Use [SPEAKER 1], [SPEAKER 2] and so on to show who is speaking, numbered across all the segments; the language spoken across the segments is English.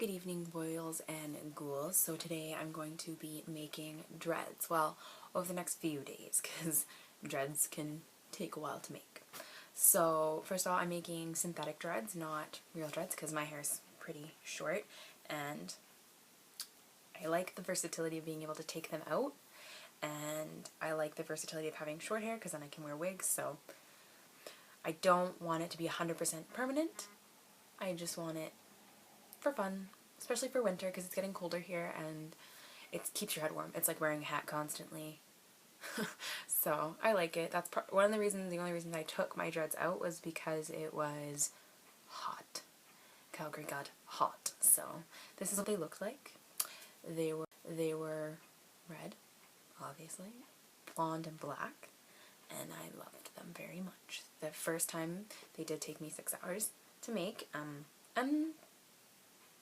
[SPEAKER 1] Good evening, boils and ghouls. So today I'm going to be making dreads. Well, over the next few days, because dreads can take a while to make. So first of all, I'm making synthetic dreads, not real dreads, because my hair is pretty short, and I like the versatility of being able to take them out, and I like the versatility of having short hair, because then I can wear wigs, so I don't want it to be 100% permanent. I just want it for fun, especially for winter because it's getting colder here and it keeps your head warm. It's like wearing a hat constantly. So I like it. That's one of the reasons, the only reason I took my dreads out was because it was hot. Calgary got hot. So this is what they looked like. They were red, obviously, blonde and black, and I loved them very much. The first time they did take me 6 hours to make, and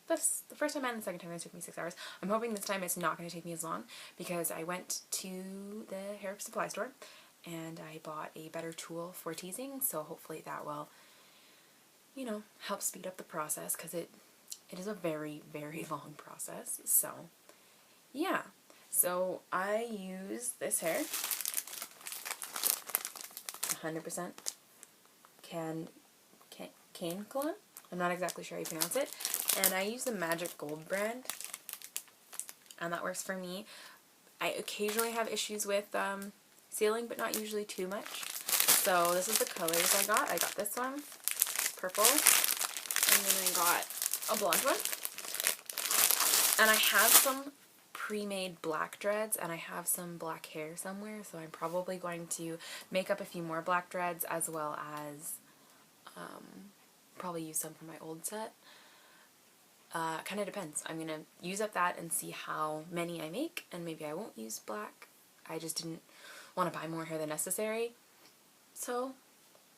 [SPEAKER 1] the first time and the second time it took me 6 hours. I'm hoping this time it's not going to take me as long because I went to the hair supply store and I bought a better tool for teasing, so hopefully that will, you know, help speed up the process because it is a very, very long process. So yeah, so I use this hair, 100% cane cologne. I'm not exactly sure how you pronounce it. And I use the Magic Gold brand, and that works for me. I occasionally have issues with sealing, but not usually too much. So this is the colors I got. I got this one, purple, and then I got a blonde one. And I have some pre-made black dreads, and I have some black hair somewhere, so I'm probably going to make up a few more black dreads, as well as probably use some from my old set. Kind of depends. I'm going to use up that and see how many I make, and maybe I won't use black. I just didn't want to buy more hair than necessary. So,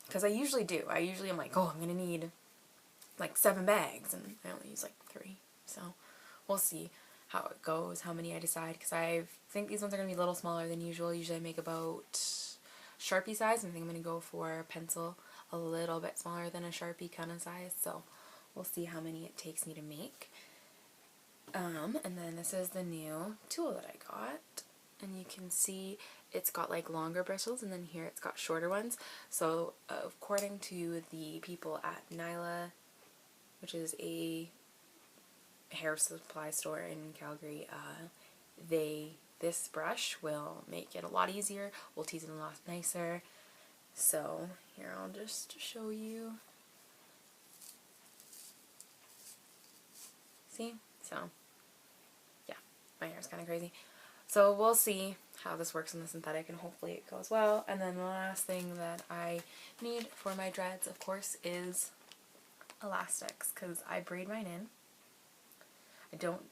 [SPEAKER 1] because I usually do. I usually am like, oh, I'm going to need like 7 bags, and I only use like 3. So, we'll see how it goes, how many I decide, because I think these ones are going to be a little smaller than usual. Usually I make about Sharpie size, and I think I'm going to go for a pencil a little bit smaller than a Sharpie kind of size. So, we'll see how many it takes me to make. And then this is the new tool that I got. And you can see it's got like longer bristles, and then here it's got shorter ones. So according to the people at Nyla, which is a hair supply store in Calgary, this brush will make it a lot easier, will tease it a lot nicer. So here, I'll just show you. See? So, yeah, my hair's kind of crazy. So we'll see how this works in the synthetic, and hopefully it goes well. And then the last thing that I need for my dreads, of course, is elastics, because I braid mine in. I don't,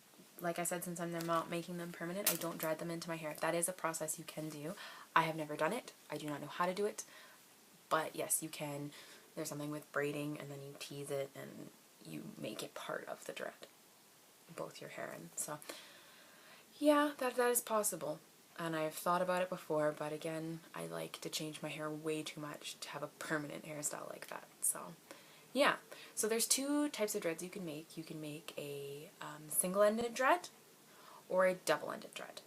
[SPEAKER 1] like I said, since I'm not making them permanent, I don't dread them into my hair. That is a process you can do. I have never done it. I do not know how to do it. But yes, you can. There's something with braiding, and then you tease it, and you make it part of the dread. Both your hair and so yeah, that is possible, and I've thought about it before, but again, I like to change my hair way too much to have a permanent hairstyle like that. So yeah, so there's 2 types of dreads you can make. You can make a single-ended dread or a double-ended dread.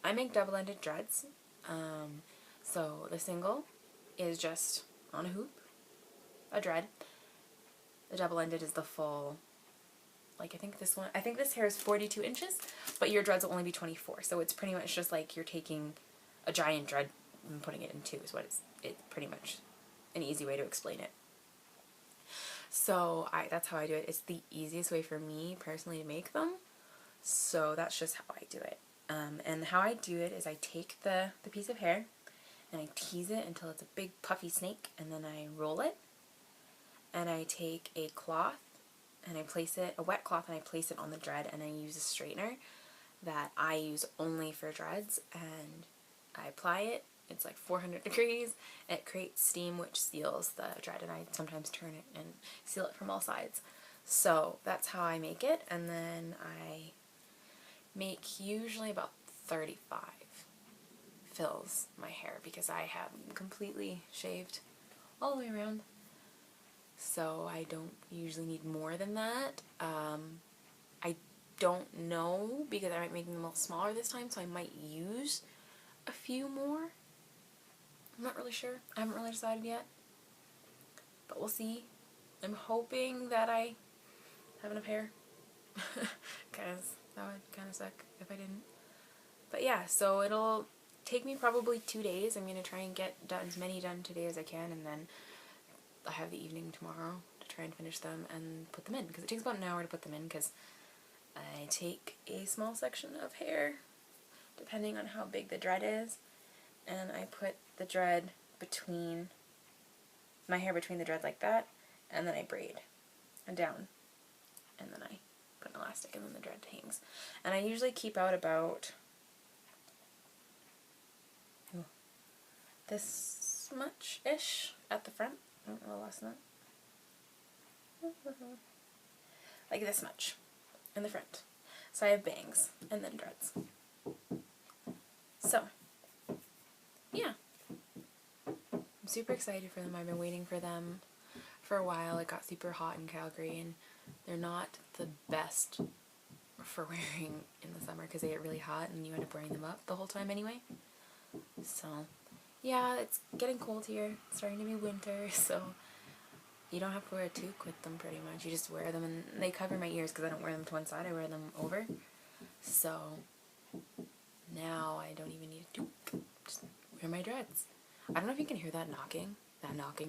[SPEAKER 1] I make double-ended dreads. So the single is just on a hoop, a dread. The double-ended is the full, like I think this hair is 42 inches, but your dreads will only be 24, so it's pretty much just like you're taking a giant dread and putting it in 2 is what it's pretty much an easy way to explain it. So that's how I do it. It's the easiest way for me personally to make them, so that's just how I do it. And how I do it is I take the piece of hair and I tease it until it's a big puffy snake, and then I roll it, and I take a cloth and I place it, a wet cloth, and I place it on the dread, and I use a straightener that I use only for dreads, and I apply it. It's like 400 degrees. It creates steam which seals the dread, and I sometimes turn it and seal it from all sides. So that's how I make it, and then I make usually about 35 fills my hair because I have completely shaved all the way around. So I don't usually need more than that. I don't know because I might make them a little smaller this time, so I might use a few more. I'm not really sure. I haven't really decided yet, but we'll see. I'm hoping that I have enough hair because that would kind of suck if I didn't. But yeah, so it'll take me probably 2 days. I'm going to try and get done, as many done today as I can, and then I have the evening tomorrow to try and finish them and put them in, because it takes about an hour to put them in, because I take a small section of hair, depending on how big the dread is, and I put the dread between, my hair between the dread like that, and then I braid and down, and then I put an elastic, and then the dread hangs. And I usually keep out about this much-ish at the front, a little less than that, like this much in the front. So I have bangs and then dreads. So, yeah. I'm super excited for them. I've been waiting for them for a while. It got super hot in Calgary, and they're not the best for wearing in the summer because they get really hot and you end up wearing them up the whole time anyway. So, yeah, it's getting cold here. It's starting to be winter, so you don't have to wear a toque with them pretty much. You just wear them, and they cover my ears because I don't wear them to one side. I wear them over. So now I don't even need a toque. Just wear my dreads. I don't know if you can hear that knocking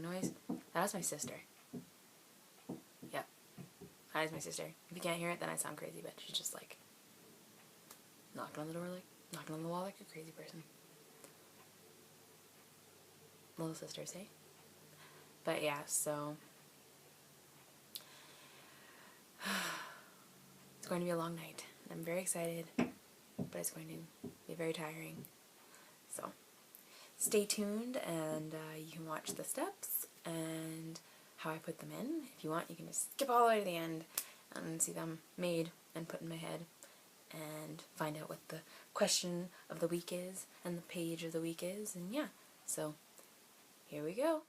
[SPEAKER 1] noise. That was my sister. Yep. That is my sister. If you can't hear it, then I sound crazy, but she's just like knocking on the door, like knocking on the wall like a crazy person. Little sisters, hey? But yeah, so it's going to be a long night. I'm very excited, but it's going to be very tiring. So stay tuned, and you can watch the steps and how I put them in. If you want, you can just skip all the way to the end and see them made and put in my head and find out what the question of the week is and the page of the week is. And yeah, so here we go.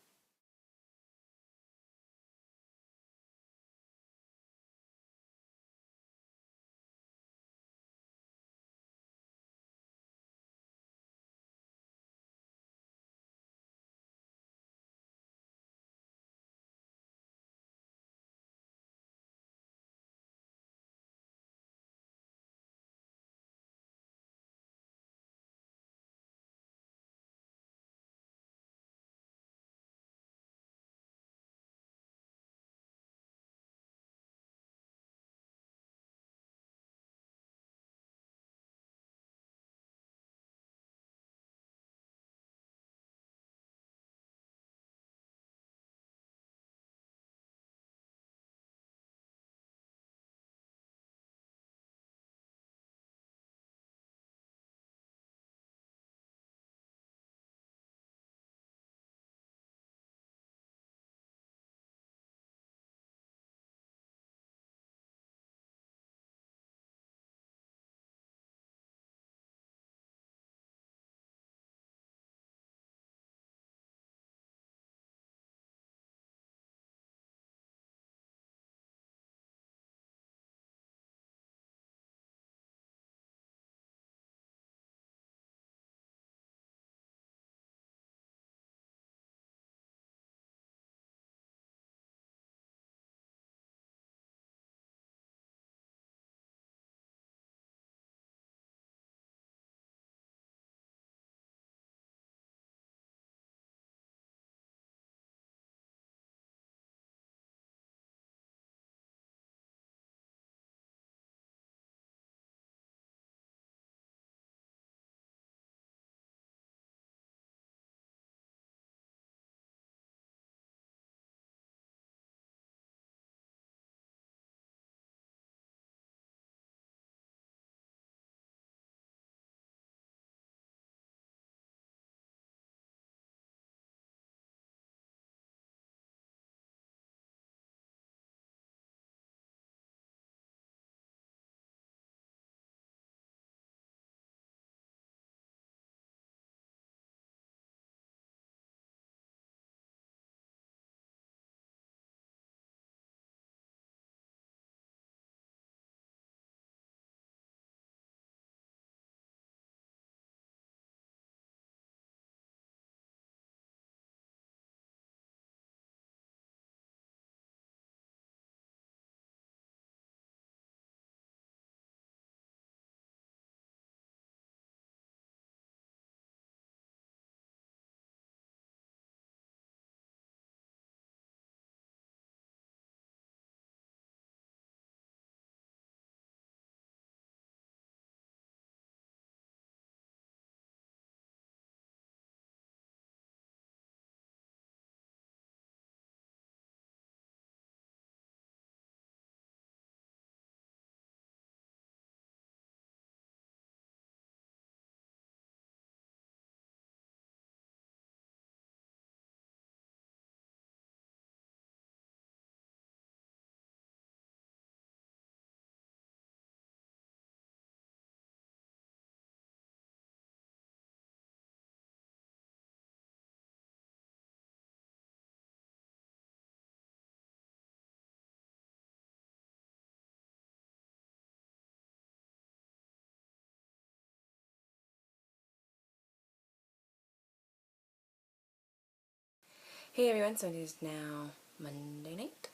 [SPEAKER 1] Hey everyone, so it is now Monday night,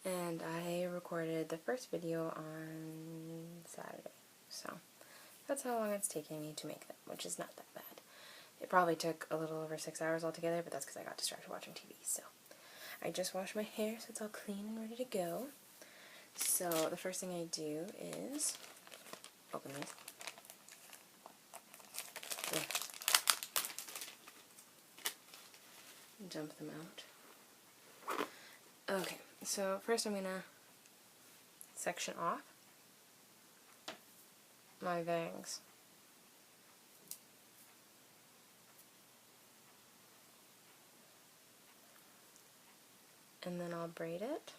[SPEAKER 1] and I recorded the first video on Saturday, so that's how long it's taking me to make them, which is not that bad. It probably took a little over 6 hours altogether, but that's because I got distracted watching TV, so. I just washed my hair, so it's all clean and ready to go. So the first thing I do is open these. Dump them out. Okay, so first I'm gonna section off my bangs. And then I'll braid it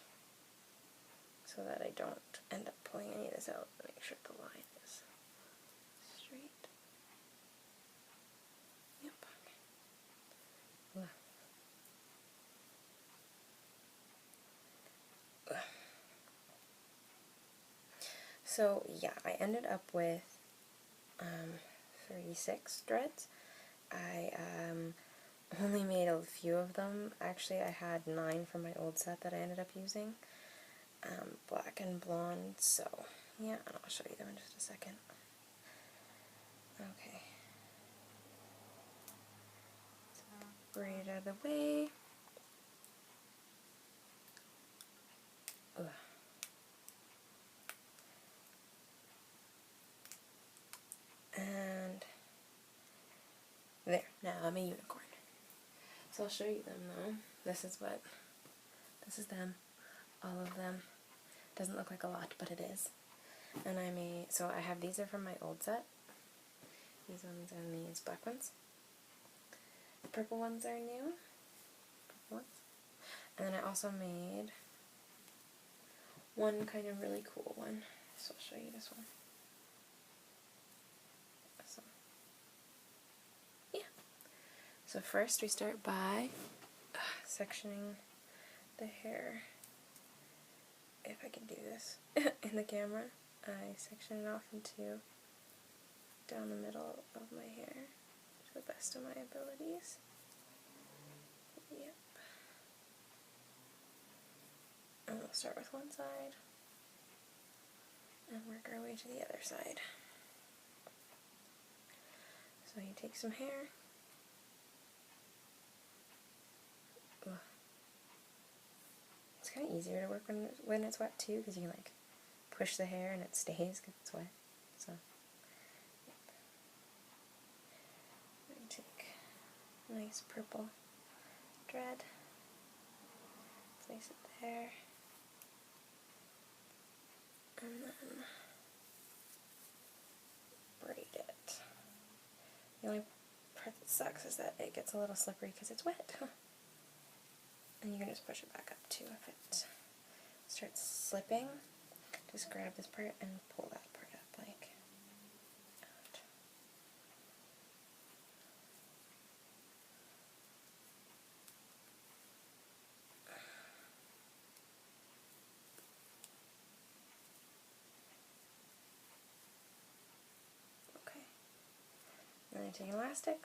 [SPEAKER 1] so that I don't end up pulling any of this out. Make sure the line is straight. Yep. So yeah, I ended up with 36 dreads. I only made a few of them. Actually, I had 9 from my old set that I ended up using. Black and blonde, so yeah, and I'll show you them in just a second. Okay. So, braid out of the way. Ugh. And there, now I'm a unicorn. So I'll show you them though. This is them, all of them. Doesn't look like a lot, but it is. And so I have, these are from my old set. These ones and these black ones. The purple ones are new. Purple ones. And then I also made one kind of really cool one. So I'll show you this one. So, yeah. So first we start by sectioning the hair. If I can do this in the camera, I section it off into down the middle of my hair to the best of my abilities. Yep. And we'll start with one side and work our way to the other side. So you take some hair. Ugh. It's kind of easier to work when it's wet too, because you can like push the hair and it stays because it's wet. So, yep. I take a nice purple thread, place it there, and then braid it. The only part that sucks is that it gets a little slippery because it's wet. And you can just push it back up too if it starts slipping. Just grab this part and pull that part up like that. Okay. Then I take an elastic.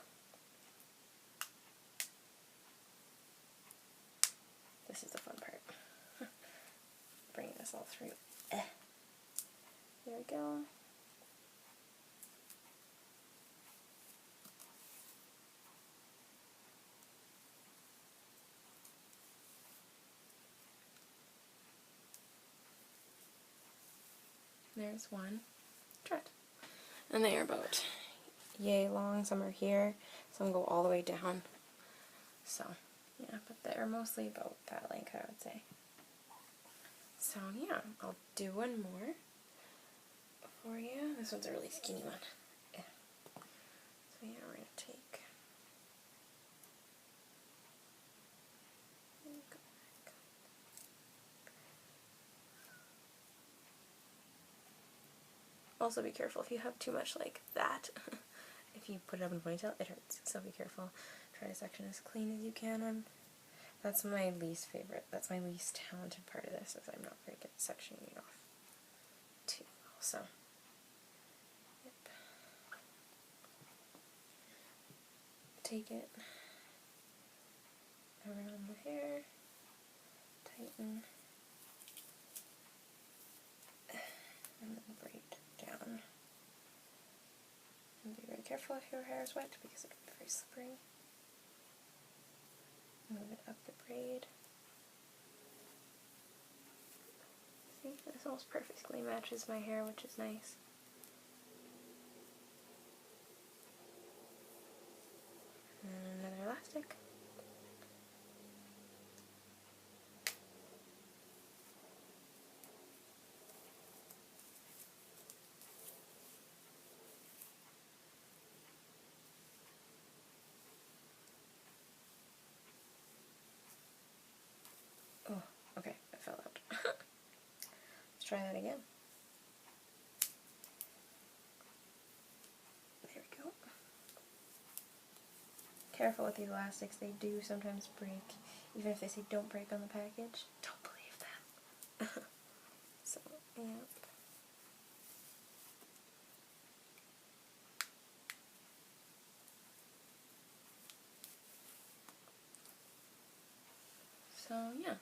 [SPEAKER 1] This is the fun part. Bringing this all through. There we go. There's one thread. And they are about yay long. Some are here. Some go all the way down. So, yeah, but they're mostly about that length, I would say. So, yeah, I'll do one more for you. This one's a really skinny one. Yeah. So, yeah, we're going to take... Also be careful if you have too much like that. If you put it up in a ponytail, it hurts. So be careful. Try to section as clean as you can. That's my least favorite. That's my least talented part of this, is I'm not very good at sectioning it off too well. So, yep. Take it. around the hair, tighten, and then braid down. And be very careful if your hair is wet because it can be very slippery. Move it up the braid. See, this almost perfectly matches my hair, which is nice. And another elastic. Oh, okay, it fell out. Let's try that again. There we go. Careful with these elastics, they do sometimes break. Even if they say don't break on the package, don't believe them. So, yeah. So, yeah.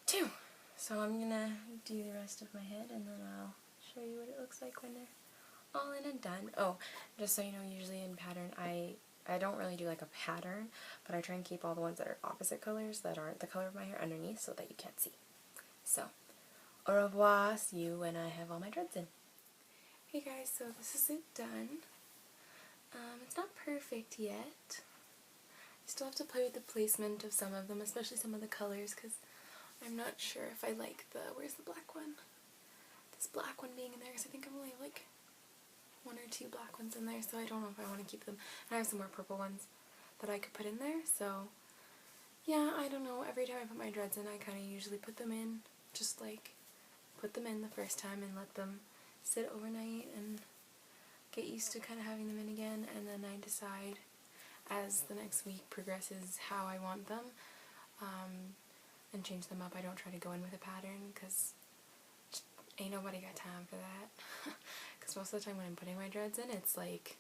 [SPEAKER 1] 2. So I'm gonna do the rest of my head and then I'll show you what it looks like when they're all in and done. Oh, just so you know, usually in pattern, I don't really do like a pattern, but I try and keep all the ones that are opposite colors that aren't the color of my hair underneath so that you can't see. So, au revoir, see you when I have all my dreads in. Hey guys, so this is it done. It's not perfect yet. I still have to play with the placement of some of them, especially some of the colors, because I'm not sure if I like where's the black one? This black one being in there, because I think I only have like 1 or 2 black ones in there, so I don't know if I want to keep them. And I have some more purple ones that I could put in there, so yeah, I don't know. Every time I put my dreads in, I kind of usually put them in, just like put them in the first time and let them sit overnight and get used to kind of having them in again, and then I decide as the next week progresses how I want them, and change them up. I don't try to go in with a pattern because ain't nobody got time for that. Because most of the time when I'm putting my dreads in, it's like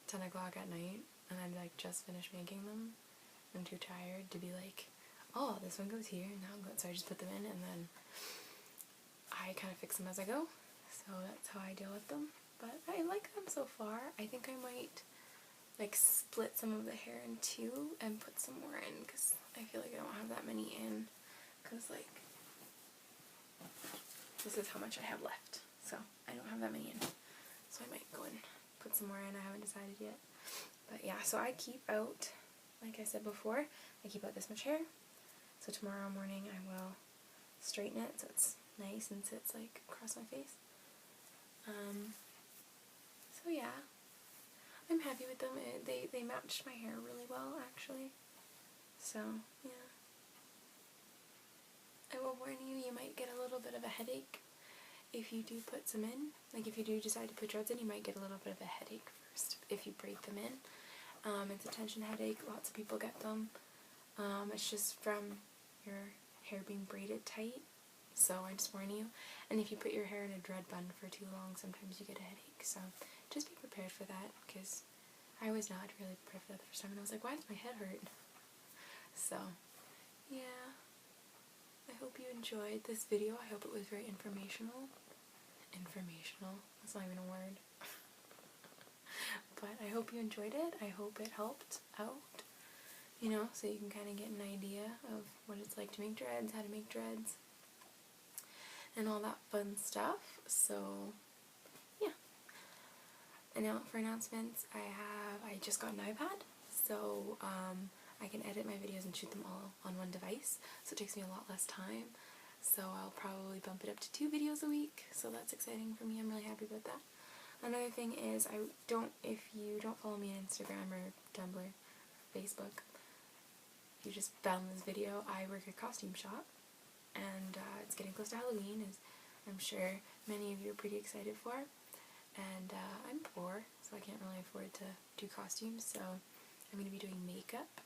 [SPEAKER 1] 10 o'clock at night and I'm like just finished making them. I'm too tired to be like, oh, this one goes here and that one goes, so I just put them in and then I kind of fix them as I go. So that's how I deal with them. But I like them so far. I think I might like split some of the hair in 2 and put some more in because I feel like I don't have that many in, because like this is how much I have left, so I don't have that many in, so I might go and put some more in. I haven't decided yet, but yeah, so I keep out, like I said before, I keep out this much hair, so tomorrow morning I will straighten it so it's nice and sits like across my face. So yeah, I'm happy with them. They matched my hair really well, actually. So, yeah. I will warn you, you might get a little bit of a headache if you do put some in. Like, if you do decide to put dreads in, you might get a little bit of a headache first if you braid them in. It's a tension headache. Lots of people get them. It's just from your hair being braided tight. So I just warn you. And if you put your hair in a dread bun for too long, sometimes you get a headache. So just be prepared for that, because I was not really prepared for that the first time, and I was like, why does my head hurt? So, yeah. I hope you enjoyed this video. I hope it was very informational. Informational. That's not even a word. But I hope you enjoyed it. I hope it helped out. You know, so you can kind of get an idea of what it's like to make dreads, how to make dreads, and all that fun stuff. So, yeah. And now for announcements, I just got an iPad, so I can edit my videos and shoot them all on one device, so it takes me a lot less time. So I'll probably bump it up to 2 videos a week, so that's exciting for me. I'm really happy about that. Another thing is, if you don't follow me on Instagram or Tumblr or Facebook, if you just found this video, I work at a costume shop, and it's getting close to Halloween, as I'm sure many of you are pretty excited for. And I'm poor, so I can't really afford to do costumes, so I'm going to be doing makeup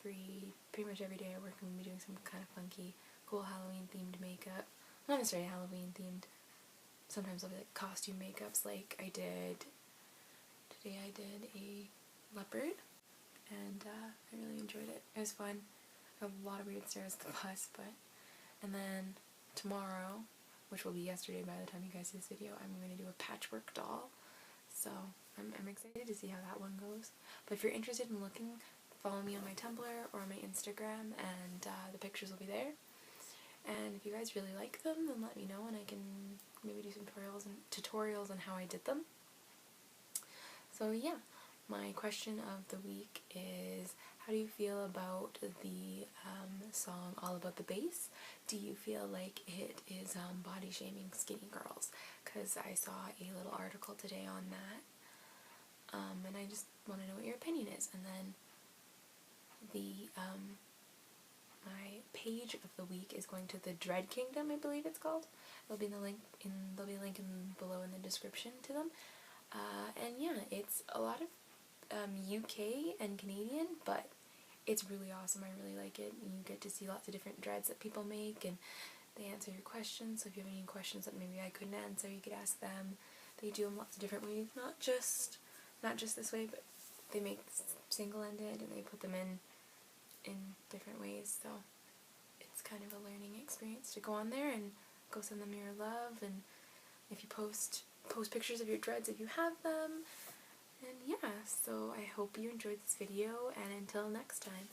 [SPEAKER 1] pretty much every day I work. I'm going to be doing some kind of funky, cool Halloween themed makeup. Not necessarily Halloween themed. Sometimes I'll be like costume makeups, like today I did a leopard, and I really enjoyed it. It was fun. I have a lot of weird stares at the bus, and then tomorrow, which will be yesterday by the time you guys see this video, I'm going to do a patchwork doll. So I'm excited to see how that one goes. But if you're interested in looking, follow me on my Tumblr or on my Instagram, and the pictures will be there. And if you guys really like them, then let me know, and I can maybe do some tutorials on how I did them. So yeah, my question of the week is, how do you feel about the song All About the Bass? Do you feel like it is body shaming skinny girls? Because I saw a little article today on that, and I just want to know what your opinion is. And then the my page of the week is going to the Dread Kingdom, I believe it's called. There'll be a link below in the description to them. And yeah, it's a lot of UK and Canadian, but it's really awesome. I really like it. You get to see lots of different dreads that people make, and they answer your questions. So if you have any questions that maybe I couldn't answer, you could ask them. They do them lots of different ways, not just this way, but they make single-ended and they put them in different ways. So it's kind of a learning experience to go on there and go send them your love, and if you post pictures of your dreads if you have them. And yeah, so I hope you enjoyed this video, and until next time.